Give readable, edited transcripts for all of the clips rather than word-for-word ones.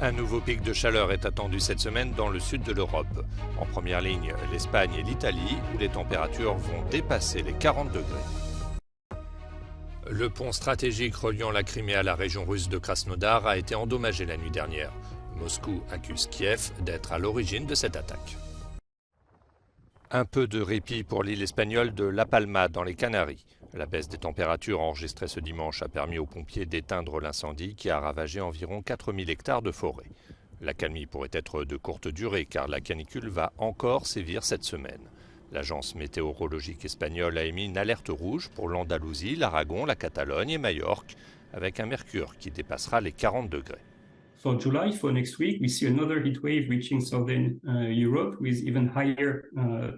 Un nouveau pic de chaleur est attendu cette semaine dans le sud de l'Europe. En première ligne, l'Espagne et l'Italie, où les températures vont dépasser les 40 degrés. Le pont stratégique reliant la Crimée à la région russe de Krasnodar a été endommagé la nuit dernière. Moscou accuse Kiev d'être à l'origine de cette attaque. Un peu de répit pour l'île espagnole de La Palma dans les Canaries. La baisse des températures enregistrée ce dimanche a permis aux pompiers d'éteindre l'incendie qui a ravagé environ 4000 hectares de forêt. L'accalmie pourrait être de courte durée car la canicule va encore sévir cette semaine. L'agence météorologique espagnole a émis une alerte rouge pour l'Andalousie, l'Aragon, la Catalogne et Majorque avec un mercure qui dépassera les 40 degrés. For July, for next week, we see another heat wave reaching southern Europe with even higher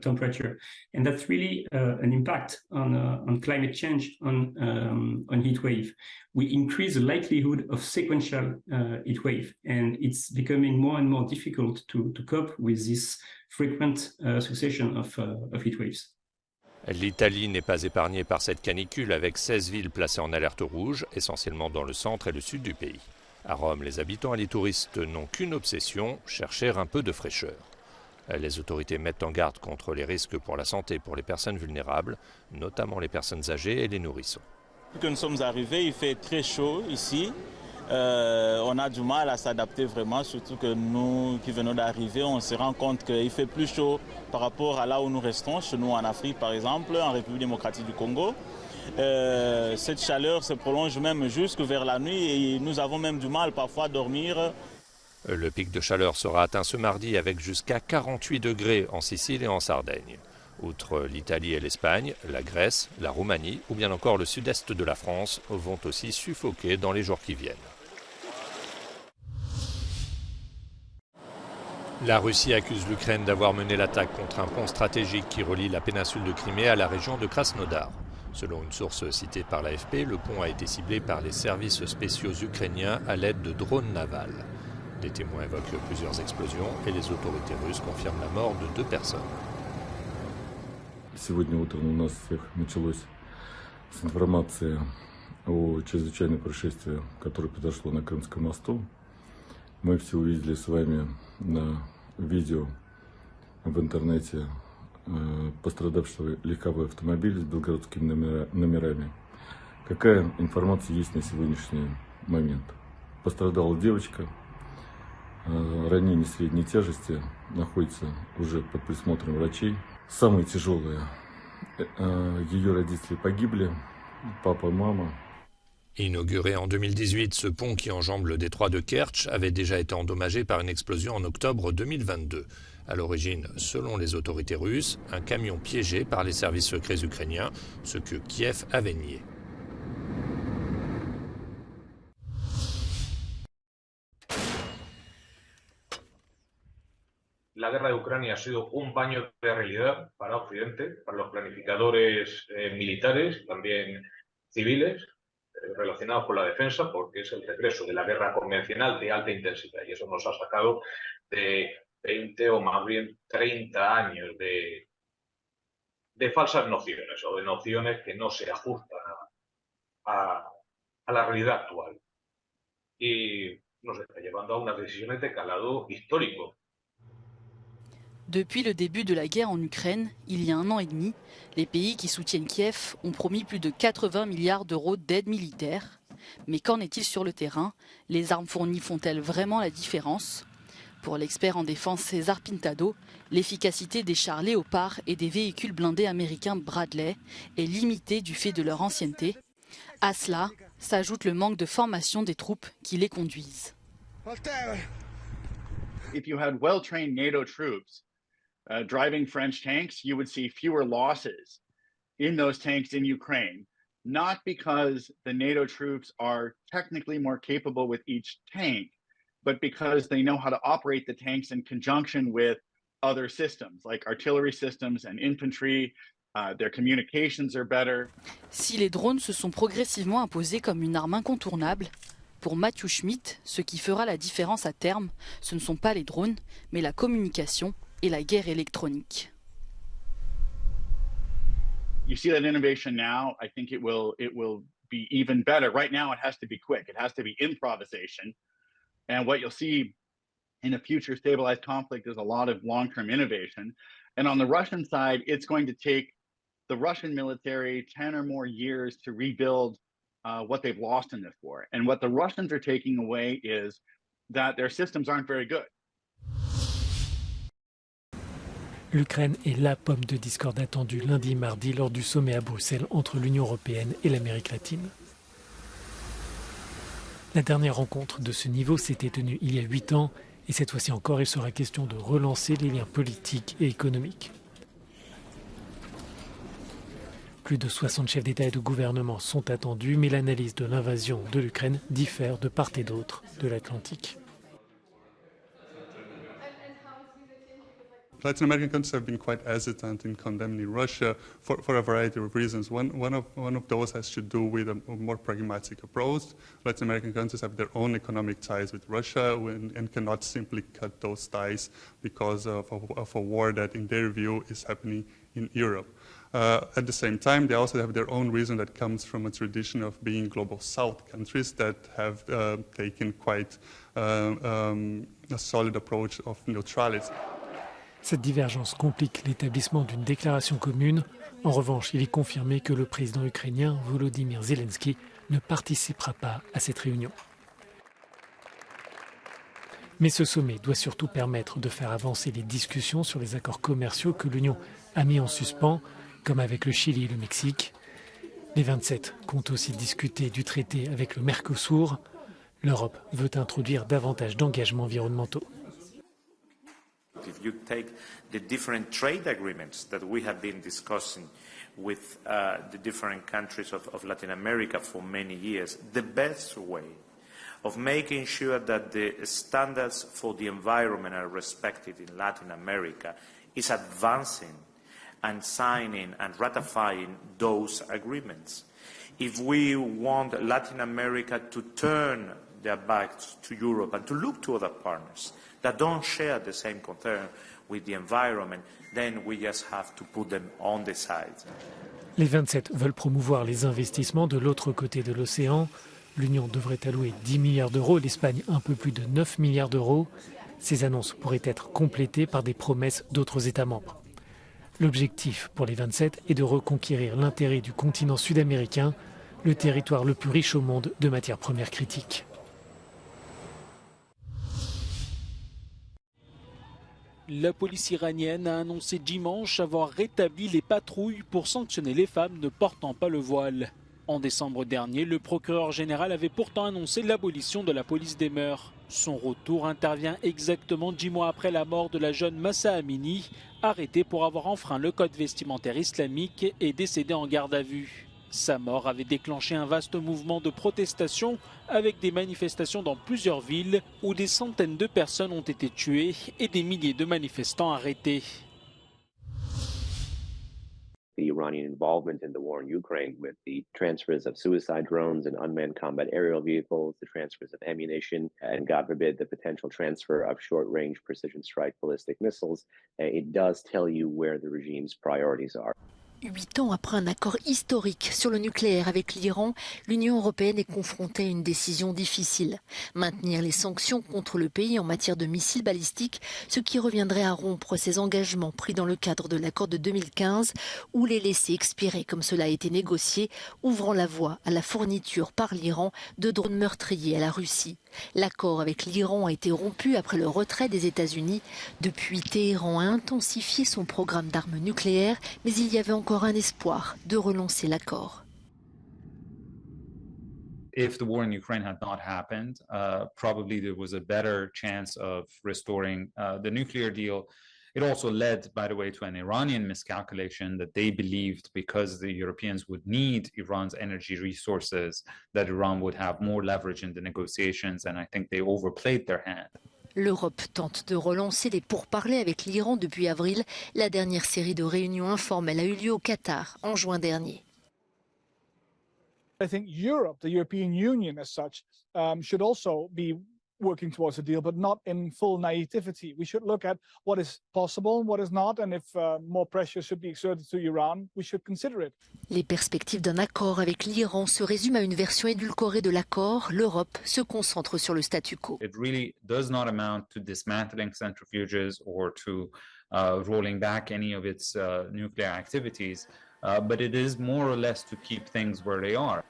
temperature, and that's really an impact on climate change on heat wave. We increase the likelihood of sequential heat wave, and it's becoming more and more difficult to cope with this frequent succession of heat waves. L'Italie n'est pas épargnée par cette canicule avec 16 villes placées en alerte rouge, essentiellement dans le centre et le sud du pays. À Rome, les habitants et les touristes n'ont qu'une obsession, chercher un peu de fraîcheur. Les autorités mettent en garde contre les risques pour la santé pour les personnes vulnérables, notamment les personnes âgées et les nourrissons. Depuis que nous sommes arrivés, il fait très chaud ici. On a du mal à s'adapter vraiment, surtout que nous qui venons d'arriver, on se rend compte qu'il fait plus chaud par rapport à là où nous restons, chez nous en Afrique par exemple, en République démocratique du Congo. Cette chaleur se prolonge même jusque vers la nuit et nous avons même du mal parfois à dormir. Le pic de chaleur sera atteint ce mardi avec jusqu'à 48 degrés en Sicile et en Sardaigne. Outre l'Italie et l'Espagne, la Grèce, la Roumanie ou bien encore le sud-est de la France vont aussi suffoquer dans les jours qui viennent. La Russie accuse l'Ukraine d'avoir mené l'attaque contre un pont stratégique qui relie la péninsule de Crimée à la région de Krasnodar. Selon une source citée par l'AFP, le pont a été ciblé par les services spéciaux ukrainiens à l'aide de drones navals. Des témoins évoquent plusieurs explosions et les autorités russes confirment la mort de 2 personnes. Сегодня утром у нас всех началось с информации о чрезвычайном происшествии, которое произошло на Крымском мосту. Мы все увидели с вами на видео в интернете пострадавшего легковой автомобиль с белгородскими номерами. Какая информация есть на сегодняшний момент? Пострадала девочка, ранение средней тяжести, находится уже под присмотром врачей. Самые тяжелые, ее родители pogibли, papa et maman. Inauguré en 2018, ce pont qui enjambe le détroit de Kertch avait déjà été endommagé par une explosion en octobre 2022. À l'origine, selon les autorités russes, un camion piégé par les services secrets ukrainiens, ce que Kiev avait nié. La guerra de Ucrania ha sido un baño de realidad para Occidente, para los planificadores militares, también civiles, relacionados con la defensa, porque es el regreso de la guerra convencional de alta intensidad y eso nos ha sacado de 20 o más bien 30 años de falsas nociones o de nociones que no se ajustan a la realidad actual. Y nos está llevando a unas decisiones de calado histórico. Depuis le début de la guerre en Ukraine, il y a 1 an et demi, les pays qui soutiennent Kiev ont promis plus de 80 milliards d'euros d'aide militaire. Mais qu'en est-il sur le terrain? Les armes fournies font-elles vraiment la différence? Pour l'expert en défense César Pintado, l'efficacité des chars Léopard et des véhicules blindés américains Bradley est limitée du fait de leur ancienneté. À cela s'ajoute le manque de formation des troupes qui les conduisent. If you had well-trained NATO troops driving French tanks, you would see fewer losses in those tanks in Ukraine, not because the NATO troops are technically more capable with each tank, but because they know how to operate the tanks in conjunction with other systems like artillery systems and infantry. Their communications are better. Si les drones se sont progressivement imposés comme une arme incontournable, pour Matthew Schmidt, ce qui fera la différence à terme, ce ne sont pas les drones, mais la communication et la guerre électronique. You see that innovation now, I think it will be even better. Right now it has to be quick, it has to be improvisation. And what you'll see in a future stabilized conflict is a lot of long-term innovation. And on the Russian side, it's going to take the Russian military 10 or more years to rebuild what they've lost in this war. And what the Russians are taking away is that their systems aren't very good. L'Ukraine est la pomme de discorde attendue lundi et mardi lors du sommet à Bruxelles entre l'Union européenne et l'Amérique latine. La dernière rencontre de ce niveau s'était tenue il y a 8 ans et cette fois-ci encore, il sera question de relancer les liens politiques et économiques. Plus de 60 chefs d'État et de gouvernement sont attendus, mais l'analyse de l'invasion de l'Ukraine diffère de part et d'autre de l'Atlantique. Latin American countries have been quite hesitant in condemning Russia for a variety of reasons. One of those has to do with a more pragmatic approach. Latin American countries have their own economic ties with Russia and cannot simply cut those ties because of a war that, in their view, is happening in Europe. At the same time, they also have their own reason that comes from a tradition of being global South countries that have taken quite a solid approach of neutrality. Cette divergence complique l'établissement d'une déclaration commune. En revanche, il est confirmé que le président ukrainien Volodymyr Zelensky ne participera pas à cette réunion. Mais ce sommet doit surtout permettre de faire avancer les discussions sur les accords commerciaux que l'Union a mis en suspens, comme avec le Chili et le Mexique. Les 27 comptent aussi discuter du traité avec le Mercosur. L'Europe veut introduire davantage d'engagements environnementaux. If you take the different trade agreements that we have been discussing with the different countries of Latin America for many years, the best way of making sure that the standards for the environment are respected in Latin America is advancing and signing and ratifying those agreements. If we want Latin America to turn their backs to Europe and to look to other partners that don't share the same concern with the environment, then we just have to put them on the side. Les 27 veulent promouvoir les investissements de l'autre côté de l'océan. L'Union devrait allouer 10 milliards d'euros, l'Espagne un peu plus de 9 milliards d'euros. Ces annonces pourraient être complétées par des promesses d'autres États membres. L'objectif pour les 27 est de reconquérir l'intérêt du continent sud-américain, le territoire le plus riche au monde de matières premières critiques. La police iranienne a annoncé dimanche avoir rétabli les patrouilles pour sanctionner les femmes ne portant pas le voile. En décembre dernier, le procureur général avait pourtant annoncé l'abolition de la police des mœurs. Son retour intervient exactement 10 mois après la mort de la jeune Mahsa Amini, arrêtée pour avoir enfreint le code vestimentaire islamique et décédée en garde à vue. Sa mort avait déclenché un vaste mouvement de protestation avec des manifestations dans plusieurs villes où des centaines de personnes ont été tuées et des milliers de manifestants arrêtés. The Iranian involvement in the war in Ukraine with the transfers of suicide drones and unmanned combat aerial vehicles, the transfers of ammunition, and God forbid, the potential transfer of short-range precision strike ballistic missiles, it does tell you where the regime's priorities are. 8 ans après un accord historique sur le nucléaire avec l'Iran, l'Union européenne est confrontée à une décision difficile. Maintenir les sanctions contre le pays en matière de missiles balistiques, ce qui reviendrait à rompre ses engagements pris dans le cadre de l'accord de 2015 ou les laisser expirer comme cela a été négocié, ouvrant la voie à la fourniture par l'Iran de drones meurtriers à la Russie. L'accord avec l'Iran a été rompu après le retrait des États-Unis. Depuis, Téhéran a intensifié son programme d'armes nucléaires, mais il y avait encore un espoir de relancer l'accord. If the war in Ukraine had not happened, probably there was a better chance of restoring the nuclear deal. It also led, by the way, to an Iranian miscalculation that they believed because the Europeans would need Iran's energy resources, that Iran would have more leverage in the negotiations, and I think they overplayed their hand. L'Europe tente de relancer les pourparlers avec l'Iran depuis avril. La dernière série de réunions informelles a eu lieu au Qatar en juin dernier. I think Europe, the European Union as such, should also be working towards a deal, but not in full naivety. We should look at what is possible, what is not, and if more pressure should be exerted to Iran, we should consider it. Les perspectives d'un accord avec l'Iran se résument à une version édulcorée de l'accord. L'Europe se concentre sur le statu quo. It really does not amount to dismantling centrifuges or to rolling back any of its nuclear activities, but it is more or less to keep things where they are.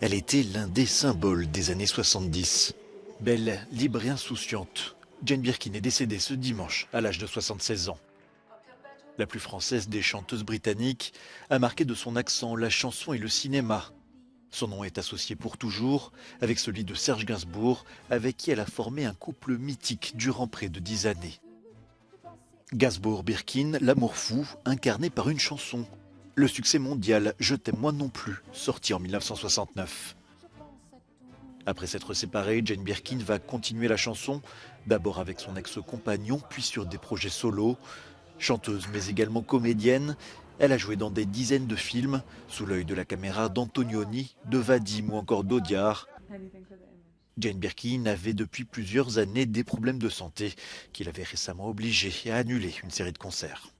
Elle était l'un des symboles des années 70. Belle, libre et insouciante, Jane Birkin est décédée ce dimanche à l'âge de 76 ans. La plus française des chanteuses britanniques a marqué de son accent la chanson et le cinéma. Son nom est associé pour toujours avec celui de Serge Gainsbourg, avec qui elle a formé un couple mythique durant près de 10 années. Gainsbourg-Birkin, l'amour fou, incarné par une chanson. Le succès mondial « Je t'aime moi non plus », sorti en 1969. Après s'être séparée, Jane Birkin va continuer la chanson, d'abord avec son ex-compagnon, puis sur des projets solos. Chanteuse mais également comédienne, elle a joué dans des dizaines de films, sous l'œil de la caméra d'Antonioni, de Vadim ou encore d'Audiard. Jane Birkin avait depuis plusieurs années des problèmes de santé qui l'avaient récemment obligée à annuler une série de concerts.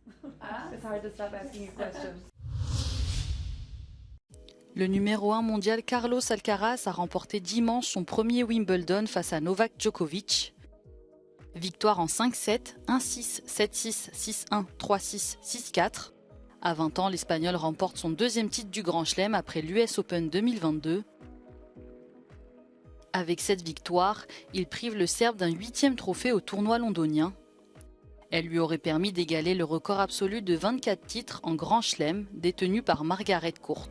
Le numéro 1 mondial Carlos Alcaraz a remporté dimanche son premier Wimbledon face à Novak Djokovic. Victoire en 5-7, 1-6, 7-6, 6-1, 3-6, 6-4. À 20 ans, l'Espagnol remporte son deuxième titre du Grand Chelem après l'US Open 2022. Avec cette victoire, il prive le Serbe d'un 8e trophée au tournoi londonien. Elle lui aurait permis d'égaler le record absolu de 24 titres en Grand Chelem détenu par Margaret Court.